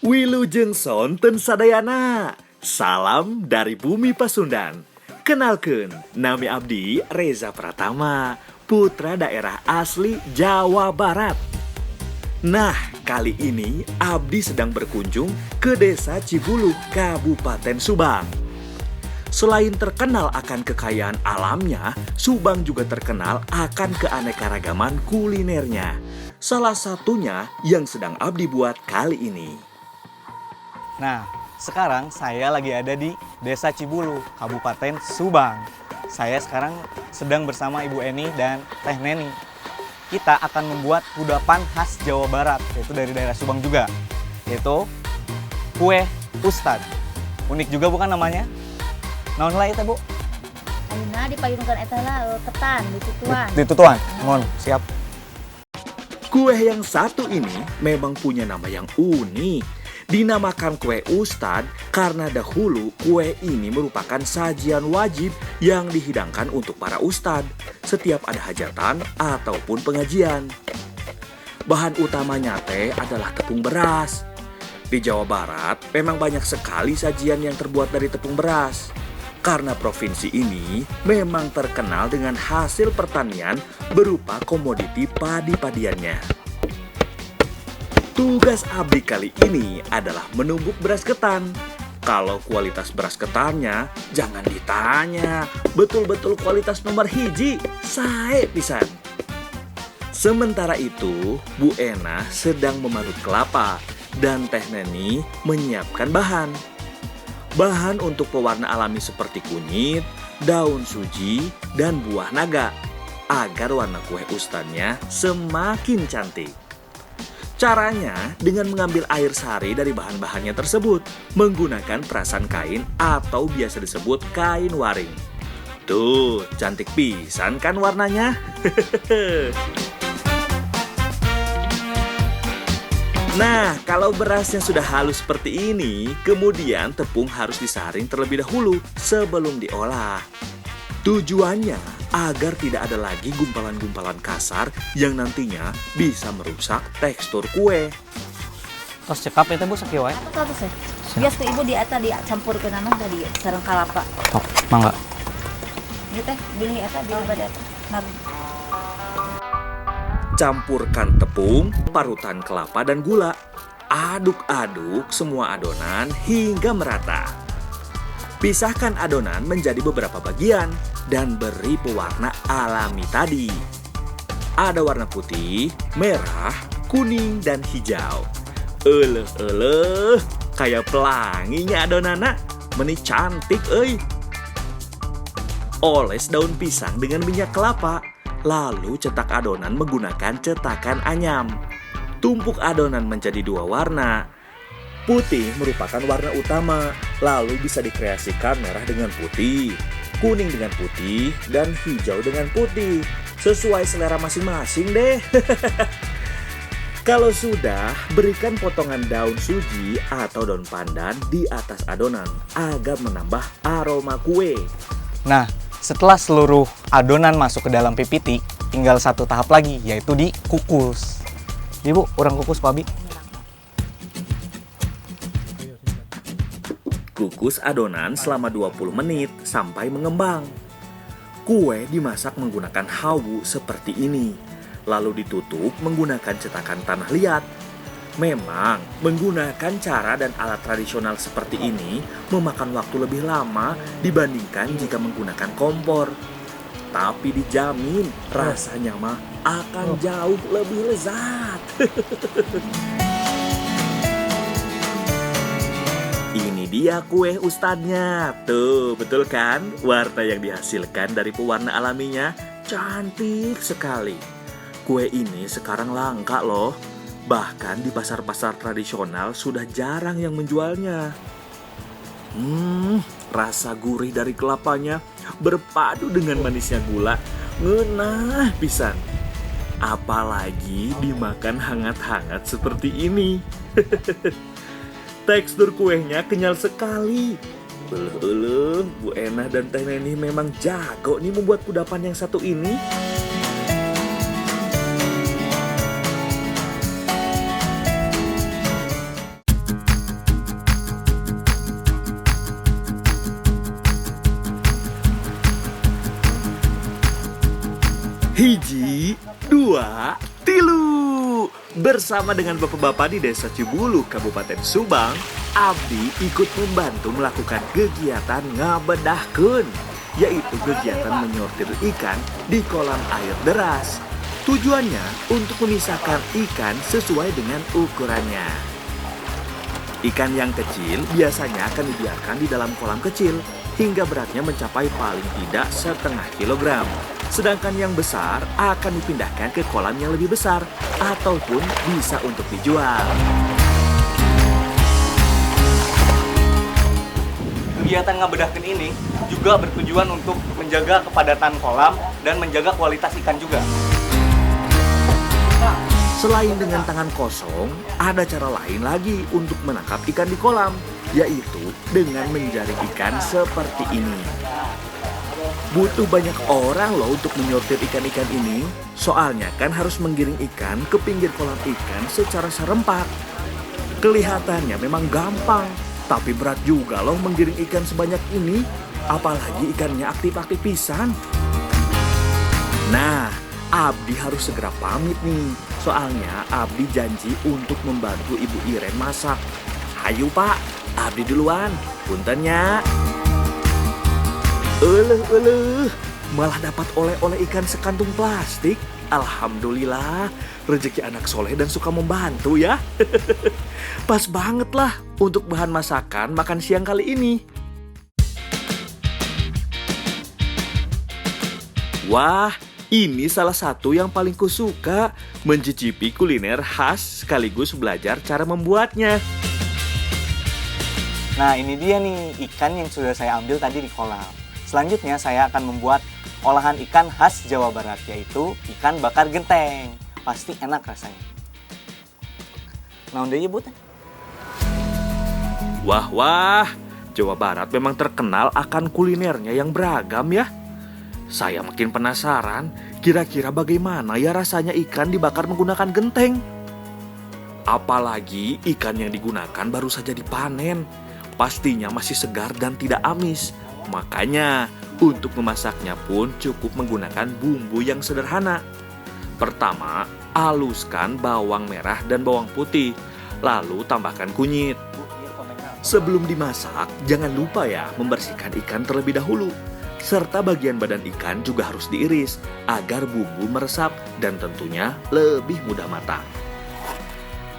Wilujeng sonten sadayana. Salam dari bumi Pasundan. Kenalkeun, nami abdi Reza Pratama, putra daerah asli Jawa Barat. Nah, kali ini abdi sedang berkunjung ke Desa Cibulu, Kabupaten Subang. Selain terkenal akan kekayaan alamnya, Subang juga terkenal akan keanekaragaman kulinernya. Salah satunya yang sedang abdi buat kali ini. Nah, sekarang saya lagi ada di Desa Cibulu, Kabupaten Subang. Saya sekarang sedang bersama Ibu Eni dan Teh Neni. Kita akan membuat kudapan khas Jawa Barat, yaitu dari daerah Subang juga, yaitu kue ustad. Unik juga bukan namanya? Naon lah itu, Bu? Ayeuna dipayunkeun eta lah ketan ditutuan. Ditutuan. Mohon, siap. Kue yang satu ini memang punya nama yang unik. Dinamakan kue ustad karena dahulu kue ini merupakan sajian wajib yang dihidangkan untuk para ustad setiap ada hajatan ataupun pengajian. Bahan utamanya teh adalah tepung beras. Di Jawa Barat memang banyak sekali sajian yang terbuat dari tepung beras. Karena provinsi ini memang terkenal dengan hasil pertanian berupa komoditi padi-padiannya. Tugas abdi kali ini adalah menumbuk beras ketan. Kalau kualitas beras ketannya, jangan ditanya. Betul-betul kualitas nomor hiji, sae pisan. Sementara itu, Bu Ena sedang memarut kelapa dan Teh Neni menyiapkan bahan. Bahan untuk pewarna alami seperti kunyit, daun suji, dan buah naga agar warna kue ustadnya semakin cantik. Caranya dengan mengambil air sari dari bahan-bahannya tersebut menggunakan perasan kain atau biasa disebut kain waring. Tuh, cantik pisan kan warnanya? Nah, kalau berasnya sudah halus seperti ini, kemudian tepung harus disaring terlebih dahulu sebelum diolah. Tujuannya agar tidak ada lagi gumpalan-gumpalan kasar yang nantinya bisa merusak tekstur kue. Tos cekap itu, Bu, sakieu wae. Apa tuh sih? Bias ku ibu di eta dicampurkeun naon tadi sareng kalapa. Tok, mangga. Ieu teh bilih eta bilih bade eta. Campurkan tepung, parutan kelapa, dan gula. Aduk-aduk semua adonan hingga merata. Pisahkan adonan menjadi beberapa bagian dan beri pewarna alami tadi. Ada warna putih, merah, kuning, dan hijau. Eleh, kayak pelanginya adonana, meni cantik euy. Oles daun pisang dengan minyak kelapa, lalu cetak adonan menggunakan cetakan anyam. Tumpuk adonan menjadi dua warna. Putih merupakan warna utama, lalu bisa dikreasikan merah dengan putih, kuning dengan putih, dan hijau dengan putih. Sesuai selera masing-masing deh. Kalau sudah, berikan potongan daun suji atau daun pandan di atas adonan agar menambah aroma kue. Nah, setelah seluruh adonan masuk ke dalam pipiti, tinggal satu tahap lagi, yaitu dikukus. Ibu, orang kukus, Pak Abi. Kukus adonan selama 20 menit sampai mengembang. Kue dimasak menggunakan hawu seperti ini, lalu ditutup menggunakan cetakan tanah liat. Memang, menggunakan cara dan alat tradisional seperti ini memakan waktu lebih lama dibandingkan jika menggunakan kompor. Tapi dijamin rasanya mah akan jauh lebih lezat. Ini dia kue ustadnya. Tuh, betul kan? Warna yang dihasilkan dari pewarna alaminya cantik sekali. Kue ini sekarang langka loh. Bahkan di pasar-pasar tradisional sudah jarang yang menjualnya. Rasa gurih dari kelapanya berpadu dengan manisnya gula. Ngeunah pisan. Apalagi dimakan hangat-hangat seperti ini. Tekstur kuenya kenyal sekali. Bu Ena dan Teh Neni memang jago nih membuat kudapan yang satu ini. tilu. Bersama dengan bapak-bapak di Desa Cibulu, Kabupaten Subang, Abdi ikut membantu melakukan kegiatan ngabedahkeun, yaitu kegiatan menyortir ikan di kolam air deras. Tujuannya untuk memisahkan ikan sesuai dengan ukurannya. Ikan yang kecil biasanya akan dibiarkan di dalam kolam kecil hingga beratnya mencapai paling tidak 0,5 kilogram. Sedangkan yang besar akan dipindahkan ke kolam yang lebih besar ataupun bisa untuk dijual. Kegiatan ngabedahkeun ini juga bertujuan untuk menjaga kepadatan kolam dan menjaga kualitas ikan juga. Selain dengan tangan kosong, ada cara lain lagi untuk menangkap ikan di kolam, yaitu dengan menjaring ikan seperti ini. Butuh banyak orang loh untuk menyortir ikan-ikan ini, soalnya kan harus menggiring ikan ke pinggir kolam ikan secara serempak. Kelihatannya memang gampang, tapi berat juga loh menggiring ikan sebanyak ini, apalagi ikannya aktif-aktif pisan. Nah, Abdi harus segera pamit nih, soalnya Abdi janji untuk membantu Ibu Iren masak. Hayu Pak, Abdi duluan, puntennya. Malah dapat oleh-oleh ikan sekantung plastik. Alhamdulillah, rezeki anak soleh dan suka membantu ya. Pas banget lah untuk bahan masakan makan siang kali ini. Wah, ini salah satu yang paling kusuka, mencicipi kuliner khas sekaligus belajar cara membuatnya. Nah, ini dia nih ikan yang sudah saya ambil tadi di kolam. Selanjutnya saya akan membuat olahan ikan khas Jawa Barat, yaitu ikan bakar genteng. Pasti enak rasanya. Nah, udah ya, Bud. Wah, Jawa Barat memang terkenal akan kulinernya yang beragam ya. Saya makin penasaran, kira-kira bagaimana ya rasanya ikan dibakar menggunakan genteng. Apalagi ikan yang digunakan baru saja dipanen, pastinya masih segar dan tidak amis. Makanya, untuk memasaknya pun cukup menggunakan bumbu yang sederhana. Pertama, haluskan bawang merah dan bawang putih, lalu tambahkan kunyit. Sebelum dimasak, jangan lupa ya membersihkan ikan terlebih dahulu. Serta bagian badan ikan juga harus diiris agar bumbu meresap dan tentunya lebih mudah matang.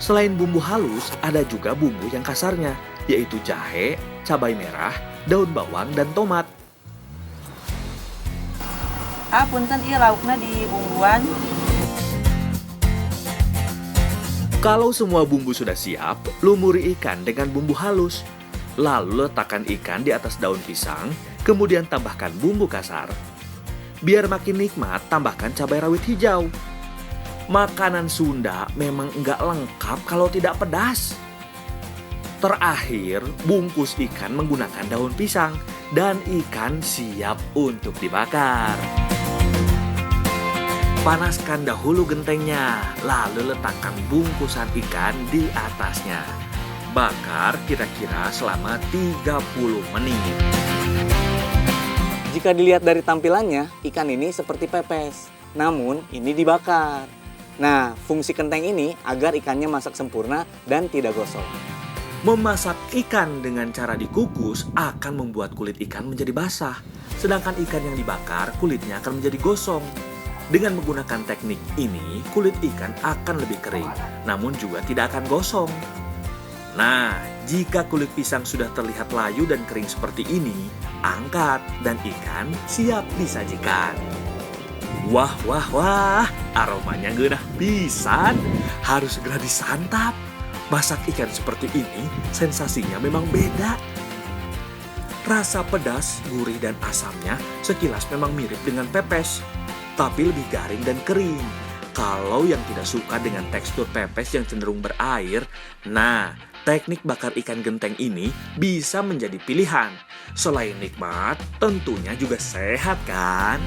Selain bumbu halus, ada juga bumbu yang kasarnya, yaitu jahe, cabai merah, daun bawang, dan tomat. Punten ieu laukna di bumbuan. Kalau semua bumbu sudah siap, lumuri ikan dengan bumbu halus. Lalu letakkan ikan di atas daun pisang, kemudian tambahkan bumbu kasar. Biar makin nikmat, tambahkan cabai rawit hijau. Makanan Sunda memang enggak lengkap kalau tidak pedas. Terakhir, bungkus ikan menggunakan daun pisang dan ikan siap untuk dibakar. Panaskan dahulu gentengnya, lalu letakkan bungkusan ikan di atasnya. Bakar kira-kira selama 30 menit. Jika dilihat dari tampilannya, ikan ini seperti pepes. Namun, ini dibakar. Nah, fungsi genteng ini agar ikannya masak sempurna dan tidak gosong. Memasak ikan dengan cara dikukus akan membuat kulit ikan menjadi basah. Sedangkan ikan yang dibakar, kulitnya akan menjadi gosong. Dengan menggunakan teknik ini, kulit ikan akan lebih kering, namun juga tidak akan gosong. Nah, jika kulit pisang sudah terlihat layu dan kering seperti ini, angkat dan ikan siap disajikan. Wah, aromanya geunah pisan. Harus segera disantap. Masak ikan seperti ini, sensasinya memang beda. Rasa pedas, gurih, dan asamnya sekilas memang mirip dengan pepes, tapi lebih garing dan kering. Kalau yang tidak suka dengan tekstur pepes yang cenderung berair, nah, teknik bakar ikan genteng ini bisa menjadi pilihan. Selain nikmat, tentunya juga sehat kan?